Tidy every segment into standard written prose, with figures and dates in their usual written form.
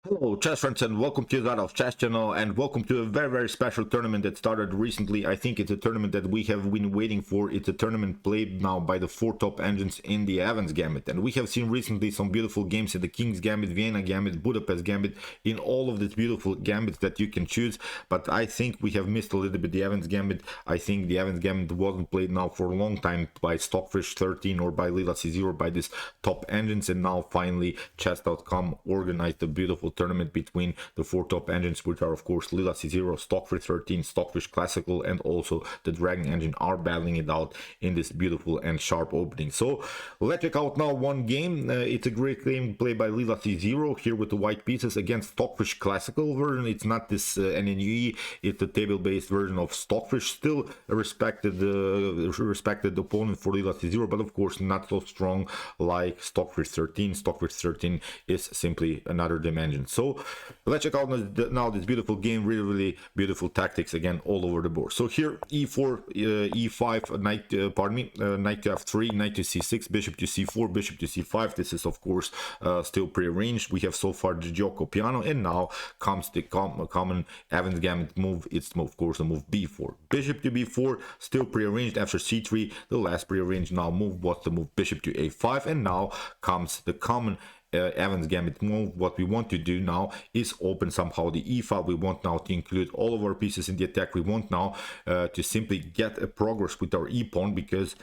Hello, chess friends, and welcome to that of Chess Channel, and welcome to a very special tournament that started recently. I think it's a tournament that we have been waiting for. It's a tournament played now by the four top engines in the EVANS Gambit, and we have seen recently some beautiful games in the King's Gambit, Vienna Gambit, Budapest Gambit, in all of these beautiful gambits that you can choose. But I think we have missed a little bit the EVANS Gambit. I think the EVANS Gambit wasn't played now for a long time by Stockfish 13 or by Lila C0, by these top engines, and now finally chess.com organized a beautiful tournament between the four top engines, which are of course Lila C0, Stockfish 13, Stockfish Classical, and also the Dragon engine, are battling it out in this beautiful and sharp opening. So let's check out now one game. It's a great game played by Lila C0 here with the white pieces against Stockfish Classical version. It's not this NNUE, it's the table-based version of Stockfish. Still a respected opponent for Lila C0, but of course not so strong like Stockfish 13. Stockfish 13 is simply another dimension. So let's check out now this beautiful game. Really beautiful tactics again all over the board. So here e4, e5, knight knight to f3, knight to c6, bishop to c4, bishop to c5. This is of course still prearranged. We have so far the gioco piano, and now comes the common EVANS Gambit move. It's of course the move b4, bishop to b4, still prearranged. After c3, the last prearranged now move was the move bishop to a5, and now comes the common EVANS Gambit move. What we want to do now is open somehow the e file. We want now to include all of our pieces in the attack. We want now to simply get a progress with our e pawn, because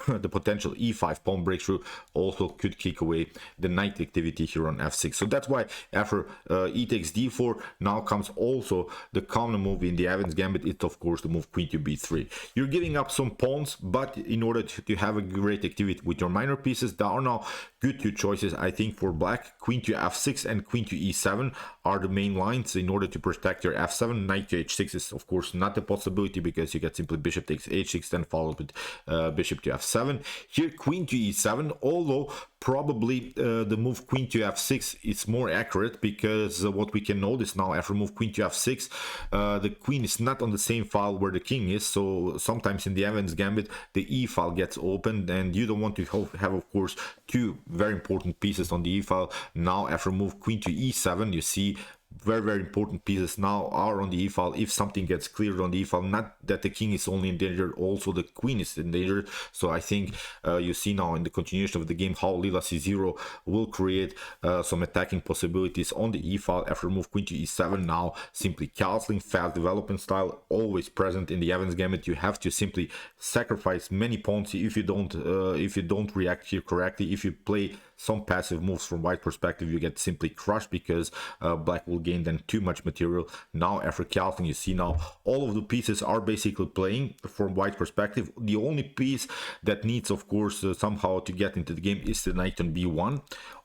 the potential e5 pawn breakthrough also could kick away the knight activity here on f6. So that's why after e takes d4, now comes also the common move in the EVANS Gambit. It's of course the move queen to b3. You're giving up some pawns, but in order to have a great activity with your minor pieces, there are now good two choices, I think, for black. Queen to f6 and queen to e7 are the main lines in order to protect your f7. Knight to h6 is of course not a possibility, because you get simply bishop takes h6, then followed with bishop to f7. Here queen to e7, although probably the move queen to f6 is more accurate, because what we can notice now after move queen to f6, the queen is not on the same file where the king is. So sometimes in the EVANS Gambit the e file gets opened, and you don't want to have of course two very important pieces on the e file. Now after move queen to e7, you see very important pieces now are on the e file. If something gets cleared on the e file, not that the king is only in danger, also the queen is in danger. So I think you see now in the continuation of the game how Lila C0 will create some attacking possibilities on the e file after move queen to e7. Now simply castling, fast development style, always present in the EVANS Gambit. You have to simply sacrifice many pawns if you don't react here correctly. If you play some passive moves from white perspective, you get simply crushed, because black will gain then too much material. Now after castling, you see now all of the pieces are basically playing from white perspective. The only piece that needs of course somehow to get into the game is the knight on b1.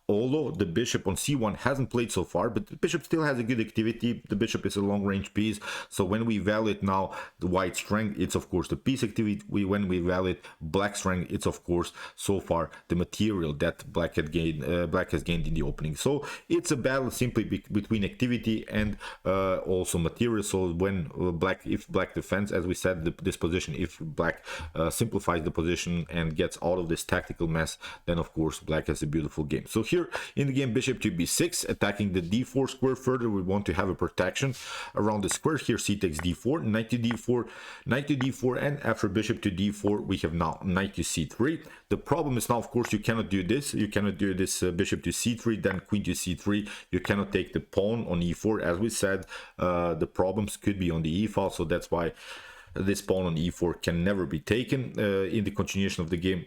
Although the bishop on c1 hasn't played so far, but the bishop still has a good activity. The bishop is a long-range piece, so when we evaluate now the white strength, it's of course the piece activity. When we evaluate black strength, it's of course so far the material that black has gained in the opening. So it's a battle simply between activity and also material. So when if black defends, as we said, this position, if black simplifies the position and gets out of this tactical mess, then of course black has a beautiful game. So here in the game, bishop to b6, attacking the d4 square further. We want to have a protection around the square. Here c takes d4, knight to d4, knight to d4, and after bishop to d4, we have now knight to c3. The problem is now, of course, you cannot do this. You cannot do this bishop to c3, then queen to c3. You cannot take the pawn on e4. As we said, the problems could be on the e file, so that's why this pawn on e4 can never be taken. In the continuation of the game,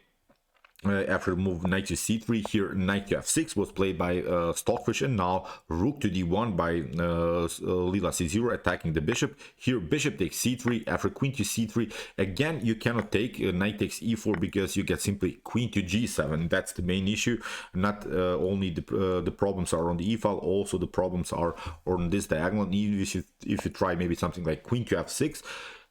after the move knight to c3, here knight to f6 was played by Stockfish, and now rook to d1 by Lila c0, attacking the bishop. Here bishop takes c3, after queen to c3, again you cannot take knight takes e4, because you get simply queen to g7. That's the main issue. Not only the problems are on the e file, also the problems are on this diagonal. Even if you try maybe something like queen to f6,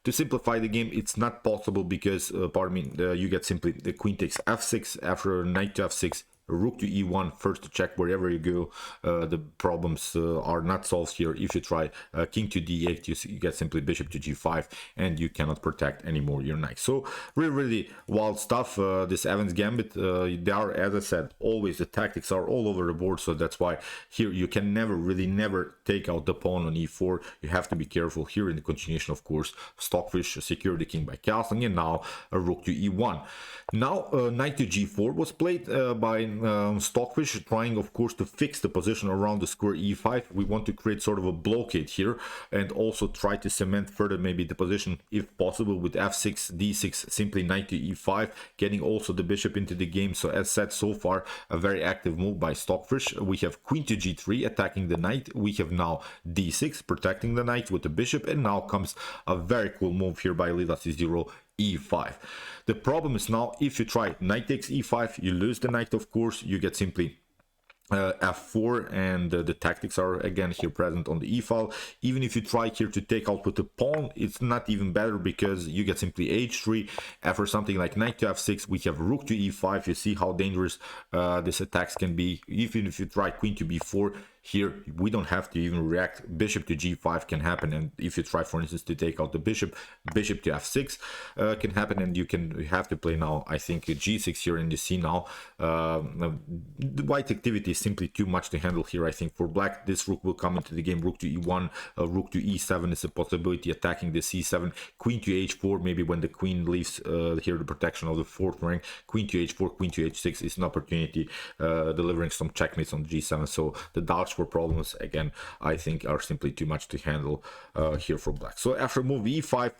to simplify the game, it's not possible, because you get simply the queen takes f6, after knight to f6, rook to e1 first to check wherever you go. The problems are not solved here. If you try king to d8, you get simply bishop to g5, and you cannot protect anymore your knight. So really wild stuff. This Evans Gambit, they are, as I said, always the tactics are all over the board, so that's why here you can never take out the pawn on e4. You have to be careful here in the continuation. Of course, Stockfish secure the king by castling, and now a rook to e1. Now knight to g4 was played by Stockfish, trying of course to fix the position around the square e5. We want to create sort of a blockade here, and also try to cement further maybe the position if possible with f6 d6, simply knight to e5, getting also the bishop into the game. So as said, so far a very active move by Stockfish. We have queen to g3 attacking the knight. We have now d6 protecting the knight with the bishop, and now comes a very cool move here by Lila C0, e5. The problem is now if you try knight takes e5, you lose the knight, of course. You get simply f4, and the tactics are again here present on the e file. Even if you try here to take out with the pawn, it's not even better, because you get simply h3. After something like knight to f6, we have rook to e5. You see how dangerous this attacks can be. Even if you try queen to b4, here we don't have to even react. Bishop to g5 can happen, and if you try, for instance, to take out the bishop to f6 can happen, and you have to play now, I think, g6 here. And you see now the white activity is simply too much to handle here. I think for black, this rook will come into the game. Rook to e1, rook to e7 is a possibility, attacking the c7. Queen to h4, maybe when the queen leaves here the protection of the fourth rank. Queen to h4, queen to h6 is an opportunity, delivering some checkmates on g7. So the darks for problems again, I think, are simply too much to handle here for black. So after move e5,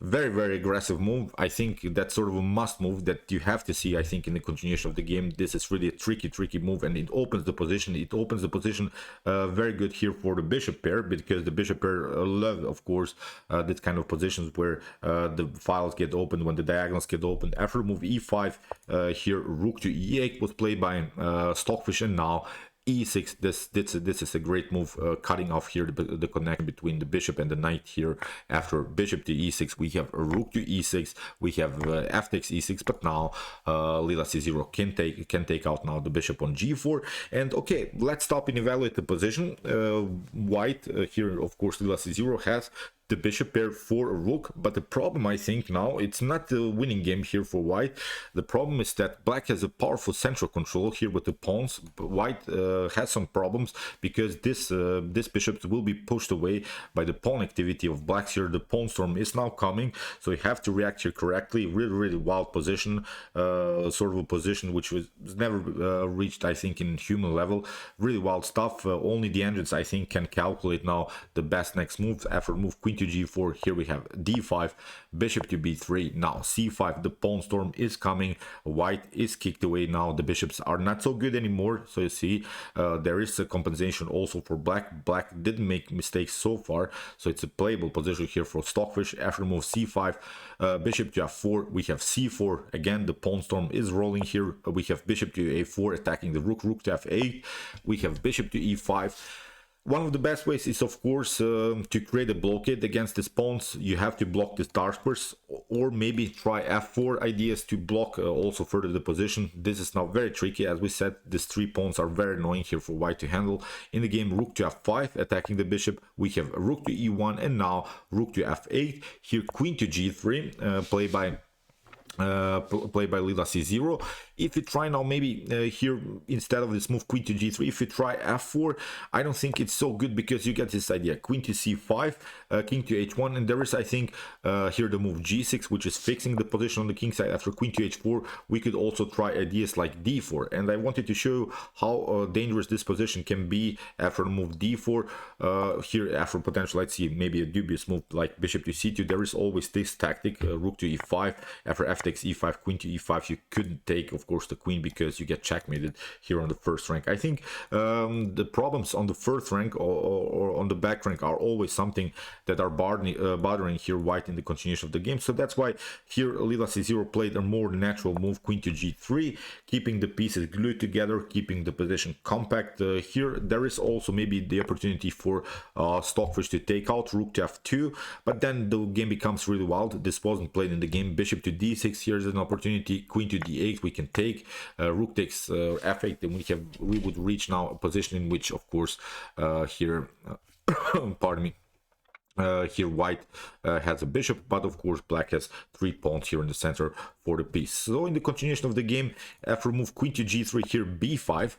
very aggressive move. I think that's sort of a must move that you have to see, I think, in the continuation of the game. This is really a tricky move, and it opens the position. Very good here for the bishop pair, because the bishop pair love, of course, this kind of positions where the files get opened, when the diagonals get opened. After move e5, here rook to e8 was played by Stockfish, and now e6. This is a great move, cutting off here the connection between the bishop and the knight here. After bishop to e6, we have rook to e6, we have f takes e6, but now Lila c0 can take out now the bishop on g4. And okay, let's stop and evaluate the position. White here, of course, Lila c0 has the bishop pair for a rook, but the problem, I think, now it's not the winning game here for white. The problem is that black has a powerful central control here with the pawns. White has some problems, because this bishop will be pushed away by the pawn activity of black here. The pawn storm is now coming, so you have to react here correctly. Really wild position, sort of a position which was never reached, I think, in human level. Really wild stuff. Only the engines, I think, can calculate now the best next move. After move queen to g4, here we have d5, bishop to b3, now c5. The pawn storm is coming. White is kicked away now. The bishops are not so good anymore, so you see there is a compensation also for black. Black didn't make mistakes so far, so it's a playable position here for Stockfish. After move c5, bishop to f4, we have c4. Again, the pawn storm is rolling here. We have bishop to a4 attacking the rook, rook to f8. We have bishop to e5. One of the best ways is, of course, to create a blockade against these pawns. You have to block these dark squares, or maybe try f4 ideas to block also further the position. This is now very tricky. As we said, these three pawns are very annoying here for white to handle. In the game, rook to f5 attacking the bishop. We have rook to e1, and now rook to f8. Here queen to g3, played by Lila c0. If you try now, maybe here, instead of this move queen to g3, if you try f4, I don't think it's so good, because you get this idea, queen to c5, king to h1, and there is, I think, here the move g6, which is fixing the position on the king side. After queen to h4, we could also try ideas like d4, and I wanted to show you how dangerous this position can be after the move d4. Here, after potential, let's see, maybe a dubious move like bishop to c2, there is always this tactic, rook to e5. After f takes e5, queen to e5, you couldn't take, of course, the queen, because you get checkmated here on the first rank. I think the problems on the first rank or on the back rank are always something that are bothering here white in the continuation of the game. So that's why here Lila c0 played a more natural move, queen to g3, keeping the pieces glued together, keeping the position compact. Here there is also maybe the opportunity for Stockfish to take out rook to f2, but then the game becomes really wild. This wasn't played in the game. Bishop to d6, here's an opportunity. Queen to d8, we can take take. Rook takes f8, then we would reach now a position in which, of course, here pardon me, here white has a bishop, but of course black has 3 pawns here in the center for the piece. So in the continuation of the game, after move queen to g3, here b5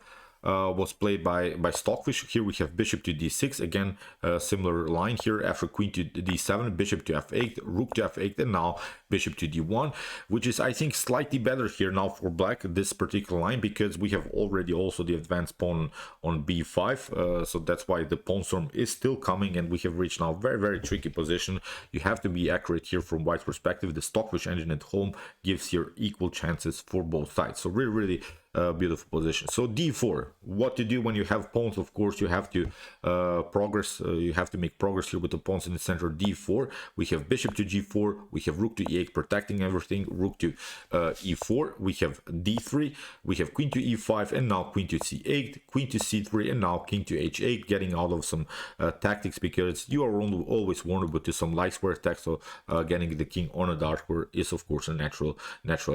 was played by Stockfish. Here we have bishop to d6, again similar line here. After queen to d7, bishop to f8, rook to f8, and now bishop to d1, which is, I think, slightly better here now for black, this particular line, because we have already also the advanced pawn on b5, so that's why the pawn storm is still coming, and we have reached now very, very tricky position. You have to be accurate here from white's perspective. The Stockfish engine at home gives here equal chances for both sides, so really, really beautiful position. So d4, what to do when you have pawns? Of course, you have to progress, you have to make progress here with the pawns in the center. d4, we have bishop to g4, we have rook to e8 protecting everything, rook to e4, we have d3, we have queen to e5, and now queen to c8, queen to c3, and now king to h8, getting out of some tactics, because you are always vulnerable to some light square attacks. So getting the king on a dark square is, of course, a natural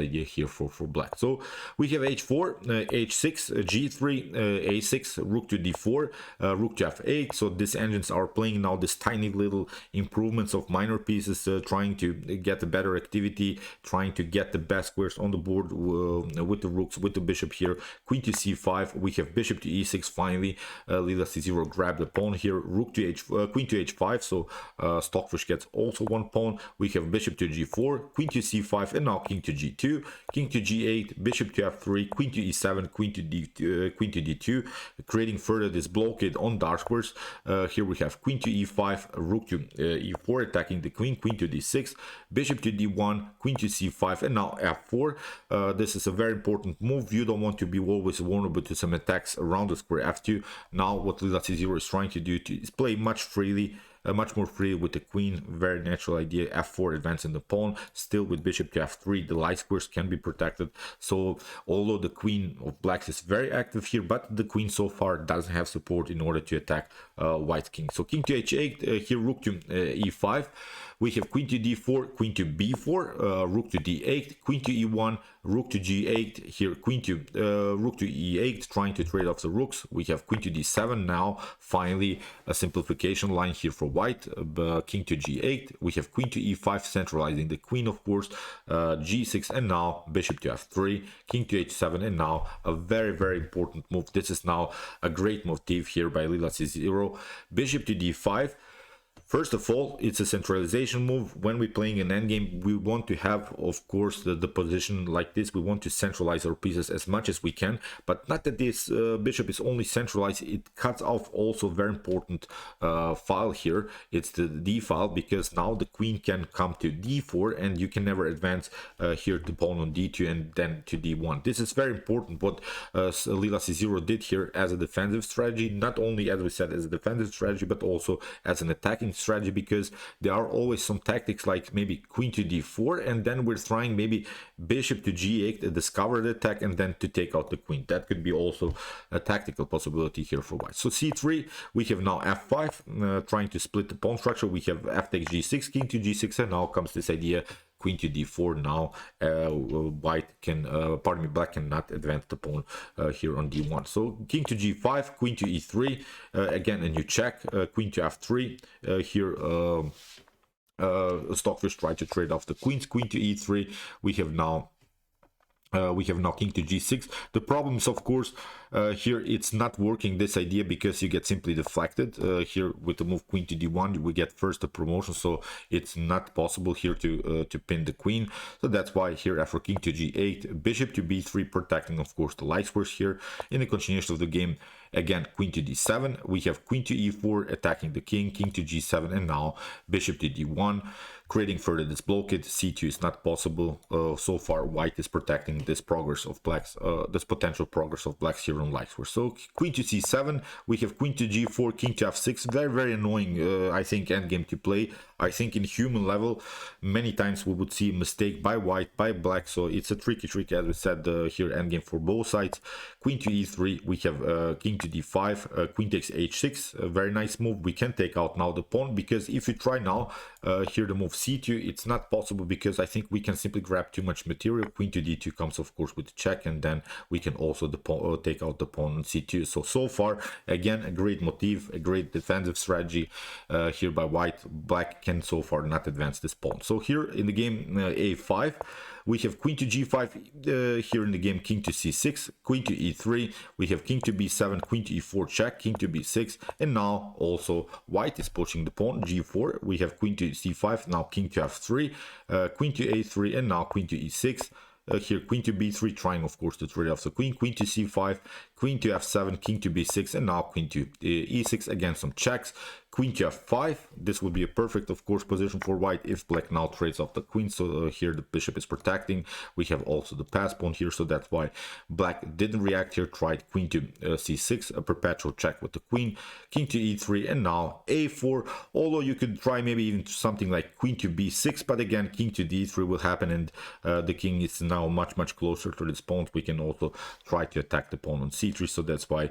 idea here for black. So we have h4, h6, g3, a6, rook to d4, rook to f8. So these engines are playing now this tiny little improvements of minor pieces, trying to get a better activity, trying to get the best squares on the board with the rooks, with the bishop here. Queen to c5, we have bishop to e6. Finally, Lila c0 grabbed the pawn here. Rook to queen to h5, so Stockfish gets also 1 pawn. We have bishop to g4, queen to c5, and now king to g2, king to g8, bishop to f3, queen to e7, queen to d2, creating further this blockade on dark squares. Here we have queen to e5, rook to e4, attacking the queen, queen to d6, bishop to d1, queen to c5, and now f4. This is a very important move. You don't want to be always vulnerable to some attacks around the square f2. Now what Lila c0 is trying to do is play much more free with the queen. Very natural idea. f4, advancing the pawn, still with bishop to f3, the light squares can be protected. So although the queen of blacks is very active here, but the queen so far doesn't have support in order to attack white king. So king to h8, here rook to e5, we have queen to d4, queen to b4, rook to d8, queen to e1, rook to g8, here queen to rook to e8, trying to trade off the rooks. We have queen to d7. Now finally a simplification line here for white, king to g8, we have queen to e5, centralizing the queen, of course, g6, and now bishop to f3, king to h7, and now a very, very important move. This is now a great motif here by Lila c0, bishop to d5. First of all, it's a centralization move. When we're playing an endgame, we want to have, of course, the position like this. We want to centralize our pieces as much as we can, but not that this bishop is only centralized. It cuts off also very important file here. It's the d file, because now the queen can come to d4, and you can never advance here the pawn on d2 and then to d1. This is very important what Lila c0 did here as a defensive strategy, not only, as we said, as a defensive strategy, but also as an attacking strategy, because there are always some tactics like maybe queen to d4, and then we're trying maybe bishop to g8 to discover the attack and then to take out the queen. That could be also a tactical possibility here for white. So c3, we have now f5, trying to split the pawn structure. We have f takes g6, king to g6, and now comes this idea queen to d4. Now white can black cannot advance the pawn here on d1. So king to g5, queen to e3, again a new check, queen to f3, here Stockfish tried to trade off the queens, queen to e3. We have now king to g6. The problem is, of course, here it's not working, this idea, because you get simply deflected. Here with the move queen to d1, we get first a promotion, so it's not possible here to pin the queen. So that's why here after king to g8, bishop to b3, protecting, of course, the light squares here. In the continuation of the game, again queen to d7, we have queen to e4, attacking the king, king to g7, and now bishop to d1, creating further this blockade. c2 is not possible. So far white is protecting this progress of blacks, this potential progress of blacks here on light square. So queen to c7, we have queen to g4, king to f6. Very, very annoying, I think, endgame to play. I think in human level many times we would see a mistake by white, by black, so it's a tricky as we said here endgame for both sides. Queen to e3, we have king to d5, queen takes h6, a very nice move. We can take out now the pawn, because if you try now here the move c2, it's not possible because I think we can simply grab too much material. Queen to d2 comes of course with the check, and then we can also take out the pawn on c2. So far, again, a great motif, a great defensive strategy here by white. Black can so far not advance this pawn. So here in the game a5, we have queen to g5, here in the game king to c6, queen to e3, we have king to b7, queen to e4 check, king to b6, and now also white is pushing the pawn, g4, we have queen to c5, now king to f3, queen to a3, and now queen to e6. Here queen to b3, trying of course to trade off the queen, queen to c5, queen to f7, king to b6, and now queen to e6. Again, some checks, queen to f5. This would be a perfect of course position for white if black now trades off the queen. So here the bishop is protecting. We have also the pass pawn here, so that's why black didn't react here. Tried queen to c6, a perpetual check with the queen, king to e3, and now a4. Although you could try maybe even something like queen to b6, but again king to d3 will happen, and the king is now much closer to this pawn. We can also try to attack the pawn on c3, so that's why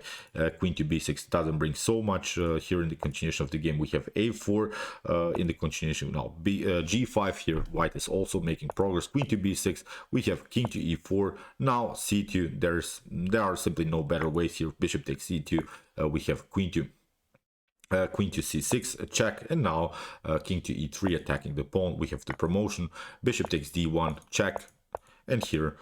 queen to b6 doesn't bring so much. Here in the continuation of the game we have a4, in the continuation now g5. Here white is also making progress, queen to b6, we have king to e4, now c2. There are simply no better ways here. Bishop takes c2, we have queen to c6, a check, and now king to e3 attacking the pawn. We have the promotion, bishop takes d1, check, and here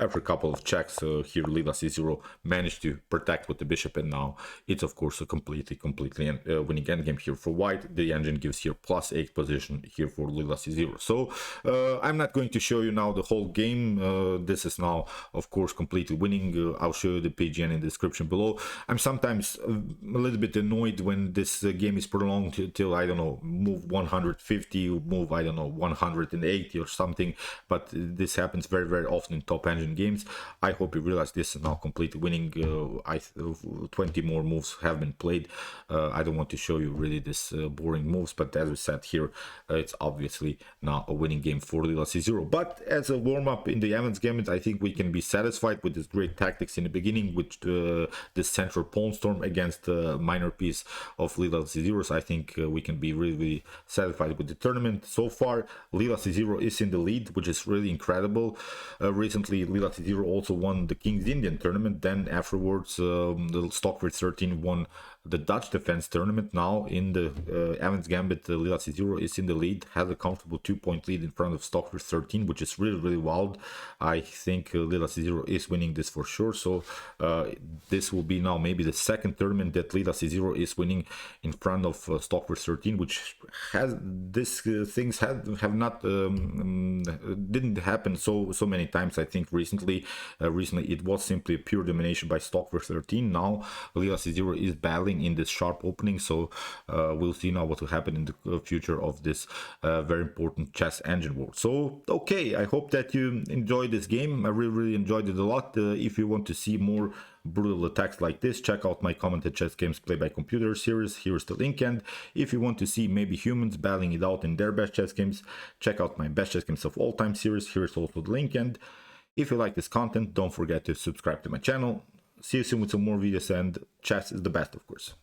after a couple of checks, here Lila c0 managed to protect with the bishop, and now it's of course a completely winning endgame here for white. The engine gives here +8 position here for Lila c0. So I'm not going to show you now the whole game. This is now of course completely winning. I'll show you the PGN in the description below. I'm sometimes a little bit annoyed when this game is prolonged till I don't know, move 150, move I don't know 180 or something, but this happens very often in top engine games. I hope you realize this is now completely winning. 20 more moves have been played. I don't want to show you really this boring moves, but as we said here, it's obviously now a winning game for Lila c0. But as a warm-up in the Evans Gambit, I think we can be satisfied with this great tactics in the beginning, with this central pawn storm against the minor piece of Lila c0. So I think we can be really satisfied with the tournament so far. Lila c0 is in the lead, which is really incredible. Recently Lila c0 also won the King's Indian tournament. Then afterwards the Stockford 13 won the Dutch defense tournament. Now in the Evans Gambit, Lila c0 is in the lead, has a comfortable 2-point lead in front of Stockford 13, which is really wild. I think Lila c0 is winning this for sure. So this will be now maybe the second tournament that Lila c0 is winning in front of Stockford 13, which has this things have not didn't happen so many times. I think recently it was simply a pure domination by Stockford 13. Now Lila c0 is battling in this sharp opening, so we'll see now what will happen in the future of this very important chess engine war. So okay, I hope that you enjoyed this game. I really enjoyed it a lot. If you want to see more brutal attacks like this, check out my commented chess games play by computer series. Here's the link. And if you want to see maybe humans battling it out in their best chess games, check out my best chess games of all time series. Here's also the link. And if you like this content, don't forget to subscribe to my channel. See you soon with some more videos, and chess is the best, of course.